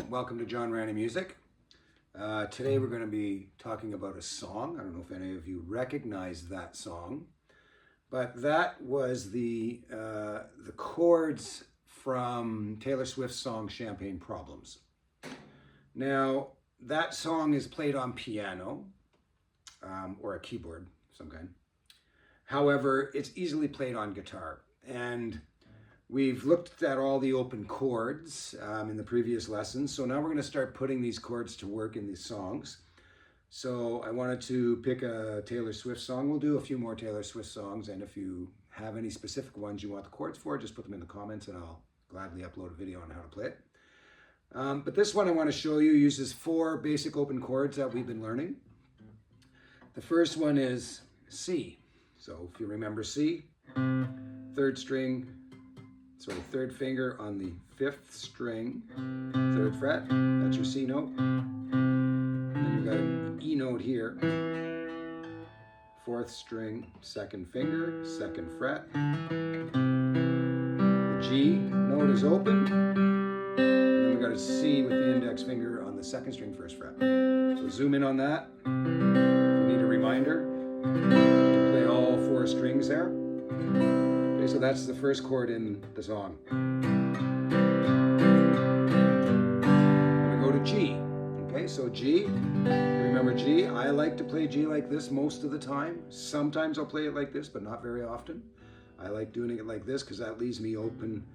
Welcome to John Ranney Music. Today we're going to be talking about a song. I don't know if any of you recognize that song, but that was the chords from Taylor Swift's song Champagne Problems. Now, that song is played on piano or a keyboard of some kind. However, it's easily played on guitar. And we've looked at all the open chords in the previous lessons, so now we're going to start putting these chords to work in these songs. So I wanted to pick a Taylor Swift song. We'll do a few more Taylor Swift songs, and if you have any specific ones you want the chords for, just put them in the comments and I'll gladly upload a video on how to play it. But this one I want to show you uses 4 basic open chords that we've been learning. The first one is C. So if you remember C, 3rd string, third finger on the 5th string, 3rd fret, that's your C note. Then you've got an E note here, 4th string, 2nd finger, 2nd fret. The G note is open, and then we've got a C with the index finger on the 2nd string, 1st fret. So zoom in on that. If you need a reminder, you can play all 4 strings there. Okay, so that's the first chord in the song. I'm going to go to G. Okay, so G, remember G, I like to play G like this most of the time. Sometimes I'll play it like this, but not very often. I like doing it like this because that leaves me open,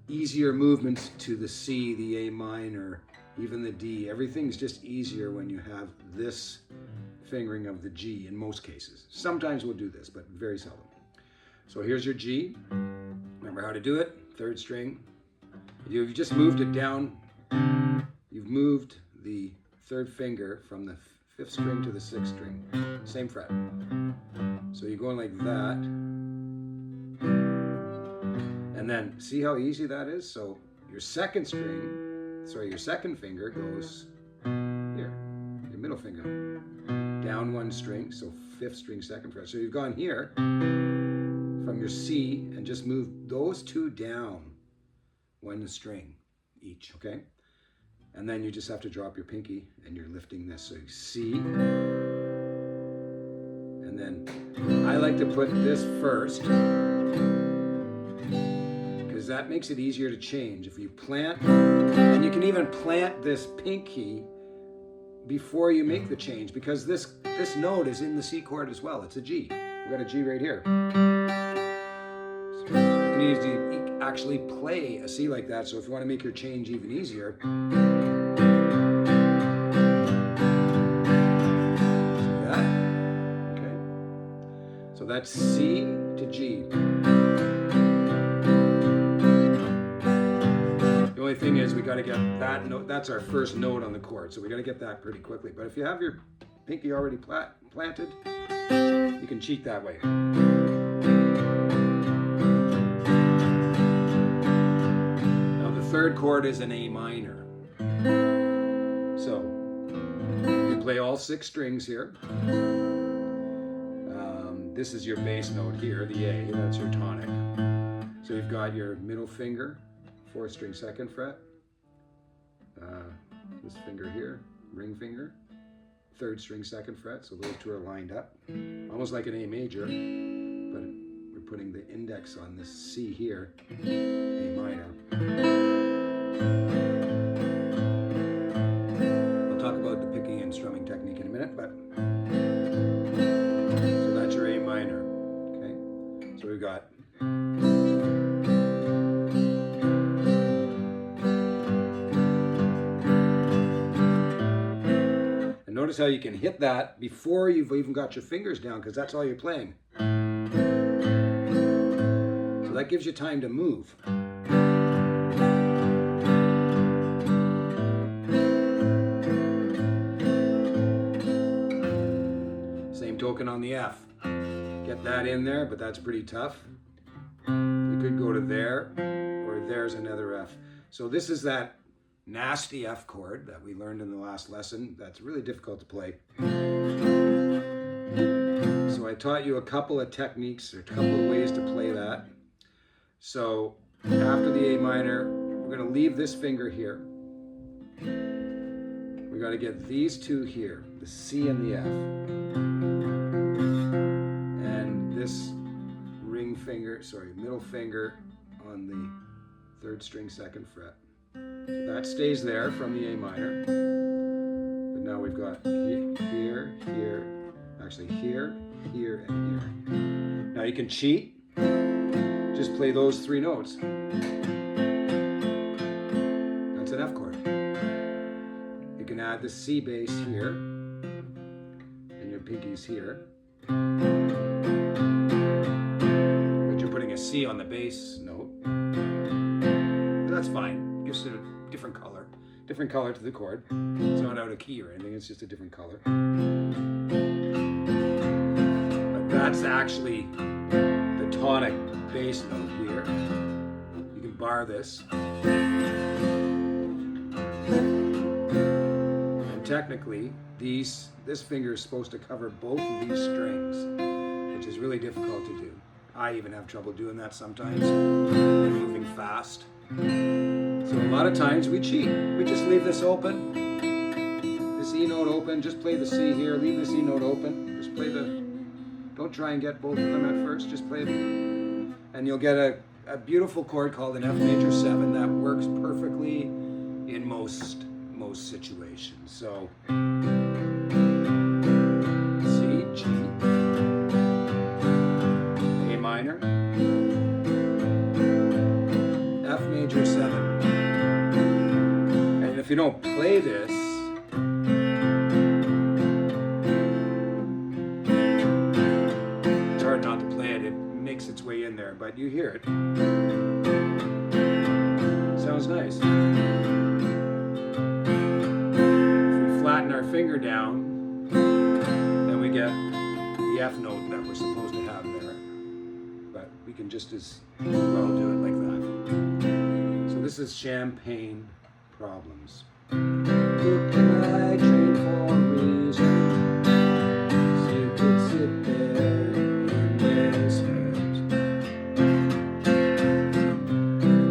easier movements to the C, the A minor, even the D. Everything's just easier when you have this fingering of the G in most cases. Sometimes we'll do this, but very seldom. So here's your G. Remember how to do it. 3rd string. You've just moved it down. You've moved the 3rd finger from the 5th string to the 6th string. Same fret. So you're going like that. And then see how easy that is? So your 2nd string, your 2nd finger goes here. Your middle finger. Down 1 string, so 5th string, 2nd fret. So you've gone here from your C and just move those 2 down 1 string each, okay? And then you just have to drop your pinky and you're lifting this. So you C, and then I like to put this first because that makes it easier to change. If you plant, and you can even plant this pinky before you make the change because this note is in the C chord as well. It's a G. We've got a G right here. You can easily actually play a C like that, so if you want to make your change even easier, see that? Okay. So that's C to G. The only thing is we got to get that note, that's our first note on the chord, so we got to get that pretty quickly. But if you have your pinky already planted, you can cheat that way. Now the 3rd chord is an A minor. So you play all 6 strings here. This is your bass note here, the A, that's your tonic. So you've got your middle finger, 4th string, 2nd fret. This finger here, ring finger. 3rd string, 2nd fret, so those 2 are lined up. Almost like an A major, but we're putting the index on this C here, A minor. I'll talk about the picking and strumming technique in a minute, but so that's your A minor, okay? So we've got notice how you can hit that before you've even got your fingers down because that's all you're playing. So that gives you time to move. token on the F. Get that in there, but that's pretty tough. You could go to there, or there's another F. So this is that nasty F chord that we learned in the last lesson. That's really difficult to play. So I taught you a couple of techniques, or a couple of ways to play that. So after the A minor, we're going to leave this finger here. We got to get these two here, the C and the F. And this ring finger, sorry, middle finger on the 3rd string 2nd fret. So that stays there from the A minor. But now we've got here, here, actually here, here, and here. Now you can cheat. Just play those 3 notes. That's an F chord. You can add the C bass here, and your pinky's here. But you're putting a C on the bass note. That's fine. Gives it a different color to the chord. It's not out of key or anything, it's just a different color. But that's actually the tonic bass note here. You can bar this. And technically, this finger is supposed to cover both of these strings, which is really difficult to do. I even have trouble doing that sometimes, moving fast. So a lot of times we cheat. We just leave this open, this E note open, just play the C here, leave this E note open, just play don't try and get both of them at first, just play them. And you'll get a beautiful chord called an F major 7 that works perfectly in most situations. So C, G, A minor, F major 7. And if you don't play this, it's hard not to play it. It makes its way in there, but you hear it. Sounds nice. If we flatten our finger down, then we get the F note that we're supposed to have there. But we can just as well do it like that. So this is Champagne Problems. Who can I trade for reasons? You could sit there in this head.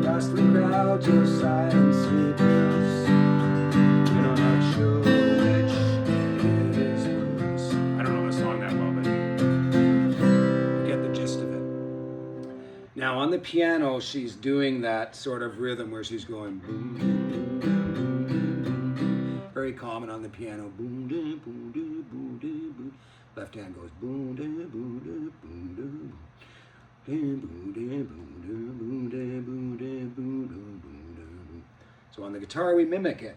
Bustling crowds of silent sleepers. You're not sure which is worse. I don't know the song that well, but you get the gist of it. Now on the piano, she's doing that sort of rhythm where she's going boom, boom, boom, boom, boom, boom, boom. Very common on the piano. Boom, da, boom, da, boom, da, boom. Left hand goes boom, da, boom, da, boom, da, boom. Boom, da, boom, da, boom, da, boom, da, boom, da, boom, da, boom. So on the guitar, we mimic it.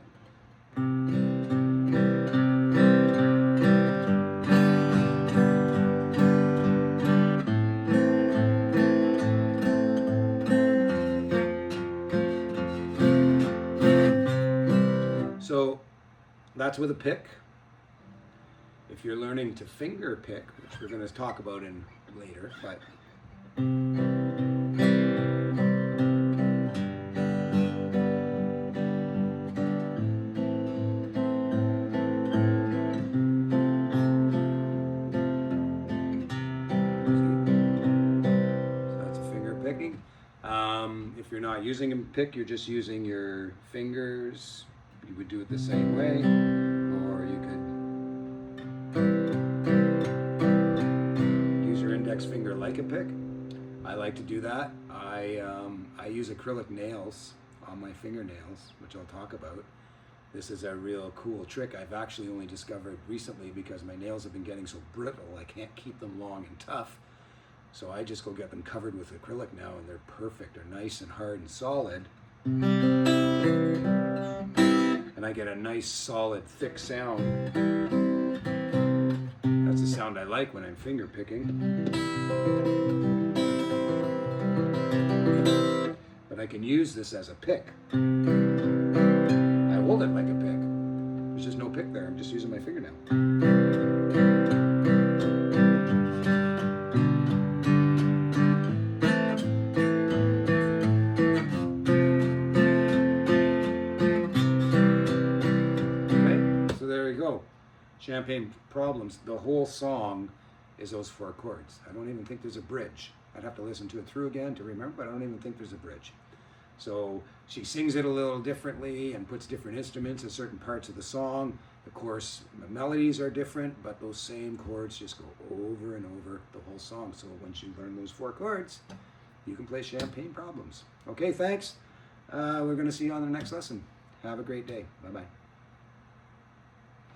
So that's with a pick. If you're learning to finger pick, which we're going to talk about in later, but so that's a finger picking. If you're not using a pick, you're just using your fingers. You would do it the same way, or you could use your index finger like a pick. I like to do that. I use acrylic nails on my fingernails, which I'll talk about. This is a real cool trick I've actually only discovered recently because my nails have been getting so brittle I can't keep them long and tough. So I just go get them covered with acrylic now, and they're perfect. They're nice and hard and solid. And I get a nice, solid, thick sound. That's the sound I like when I'm finger picking. But I can use this as a pick. I hold it like a pick. There's just no pick there. I'm just using my fingernail. Champagne Problems, the whole song is those 4 chords. I don't even think there's a bridge. I'd have to listen to it through again to remember, but I don't even think there's a bridge. So she sings it a little differently and puts different instruments in certain parts of the song. Of course, the melodies are different, but those same chords just go over and over the whole song. So once you learn those 4 chords, you can play Champagne Problems. Okay, thanks. We're going to see you on the next lesson. Have a great day. Bye-bye.